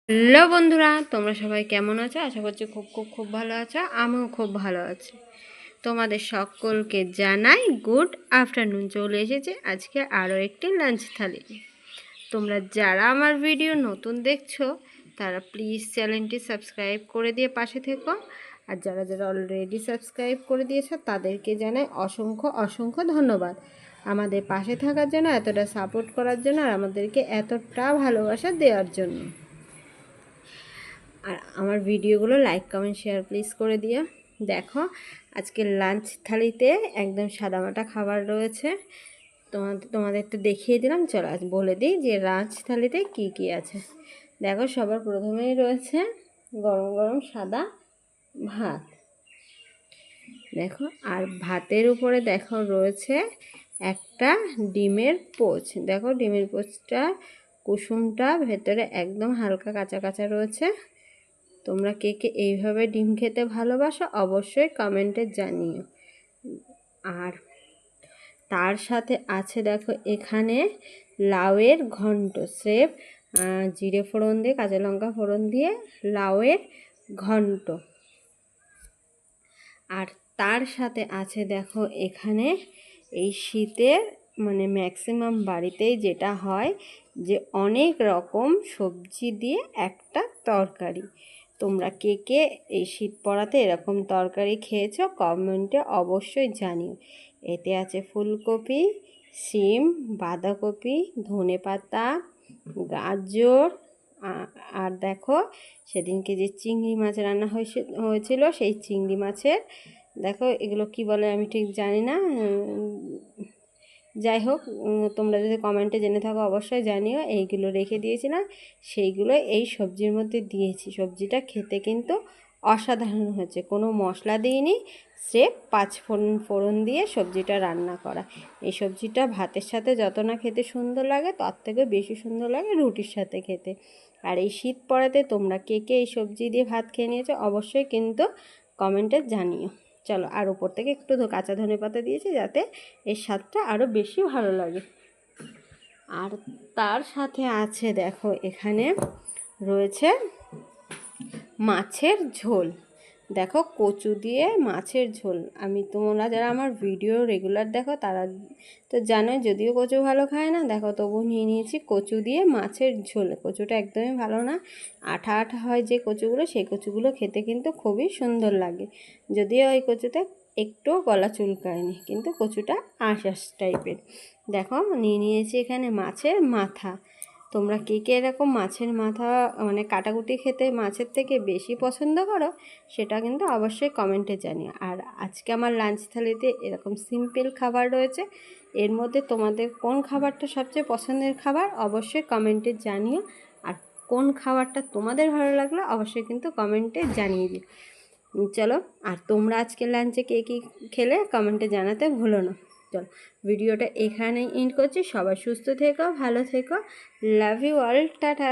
Hello বন্ধুরা, তোমরা সবাই কেমন আছো? আশা করছি খুব খুব খুব ভালো আছো। আমিও খুব ভালো আছি। তোমাদের সকলকে জানাই গুড আফটারনুন। চলে এসেছে আজকে আরও একটি লাঞ্চ থালি। তোমরা যারা আমার ভিডিও নতুন দেখছো তারা প্লিজ চ্যানেলটি সাবস্ক্রাইব করে দিয়ে পাশে থেকো। আর যারা যারা অলরেডি সাবস্ক্রাইব করে দিয়েছো তাদেরকে জানাই অসংখ্য অসংখ্য ধন্যবাদ আমাদের পাশে থাকার জন্য, এতটা সাপোর্ট করার জন্য, আর আমাদেরকে এতটা ভালোবাসা দেওয়ার জন্য। আর আমার ভিডিওগুলো লাইক কমেন্ট শেয়ার প্লিজ করে দিও। দেখো আজকে লাঞ্চ থালিতে একদম সাদামাটা খাবার রয়েছে। তোমাদের তো দেখিয়ে দিলাম, চলো আজ বলে দিই যে লাঞ্চ থালিতে কি কি আছে। দেখো সবার প্রথমেই রয়েছে গরম গরম সাদা ভাত। দেখো আর ভাতের উপরে দেখো রয়েছে একটা ডিমের পোচ। দেখো ডিমের পোচটা কুসুমটা ভেতরে একদম হালকা কাঁচা কাঁচা রয়েছে। তোমরা কে কে এইভাবে ডিম খেতে ভালোবাসো অবশ্যই কমেন্টে জানিও। আর তার সাথে আছে দেখো এখানে লাউয়ের ঘন্ট, স্রেফ জিরে ফোড়ন দিয়ে কাঁচা লঙ্কা ফোড়ন দিয়ে লাউয়ের ঘন্ট। আর তার সাথে আছে দেখো এখানে এই শীতের ম্যাক্সিমাম বাড়িতেই যেটা হয় যে অনেক রকম সবজি দিয়ে একটা তরকারি। তোমরা কে কে এই শীত পড়াতে এরকম তরকারি খেয়েছো কমেন্টে অবশ্যই জানিও। এতে আছে ফুলকপি, শিম, বাঁধাকপি, ধনেপাতা, গাজর। আর দেখো সেদিনকে যে চিংড়ি মাছ রান্না হয়েছিল সেই চিংড়ি মাছের দেখো এগুলো কি বলে আমি ঠিক জানি না। যাই হোক, তোমরা যদি কমেন্টে জেনে থাকো অবশ্যই জানিও। এইগুলো রেখে দিয়েছিলাম, সেইগুলো এই সবজির মধ্যে দিয়েছি। সবজিটা খেতে কিন্তু অসাধারণ হয়েছে, কোনো মশলা দিইনি, স্রেফ 5 ফোড়ন দিয়ে সবজিটা রান্না করা। এই সবজিটা ভাতের সাথে যত না খেতে সুন্দর লাগে তার থেকে বেশি সুন্দর লাগে রুটির সাথে খেতে। আর এই শীত পড়াতে তোমরা কে কে এই সবজি দিয়ে ভাত খেয়ে নিয়েছো অবশ্যই কিন্তু কমেন্টে জানিও। চলো, আর উপর থেকে একটু কাঁচা ধনেপাতা দিয়েছি যাতে এর স্বাদটা আরও বেশি ভালো লাগে। আর তার সাথে আছে দেখো এখানে রয়েছে মাছের ঝোল। দেখো কচু দিয়ে মাছের ঝোল। তোমরা যারা আমার ভিডিও রেগুলার দেখো তারা তো জানোই, যদিও কচু ভালো খায় না, দেখো তবু নিয়ে নিয়েছি কচু দিয়ে মাছের ঝোল। কচুটা একদমই ভালো না, আঠা আঠা হয় যে কচুগুলো, সেই কচুগুলো খেতে কিন্তু খুবই সুন্দর লাগে। যদিও ওই কচুতে একটু গলা চুলকায়নি, কিন্তু কচুটা আঁশ টাইপের। দেখো নিয়ে নিয়েছি এখানে মাছের মাথা। তোমরা কে কে এরকম মাছের মাথা কাটাকুটি খেতে মাছের থেকে বেশি পছন্দ করো সেটা কিন্তু অবশ্যই কমেন্টে জানিও। আর আজকে আমার লাঞ্চ থালিতে এরকম সিম্পল খাবার রয়েছে। এর মধ্যে তোমাদের কোন খাবারটা সবচেয়ে পছন্দের খাবার অবশ্যই কমেন্টে জানিও। আর কোন খাবারটা তোমাদের ভালো লাগলো অবশ্যই কিন্তু কমেন্টে জানিয়ে দিও। চলো, আর তোমরা আজকে লাঞ্চে কে কী খেলে কমেন্টে জানাতে ভুলো না। চলো, ভিডিওটা এখানেই এন্ড করছি। সবাই সুস্থ থেকো, ভালো থেকো, লাভ ইউ অল, টাটা।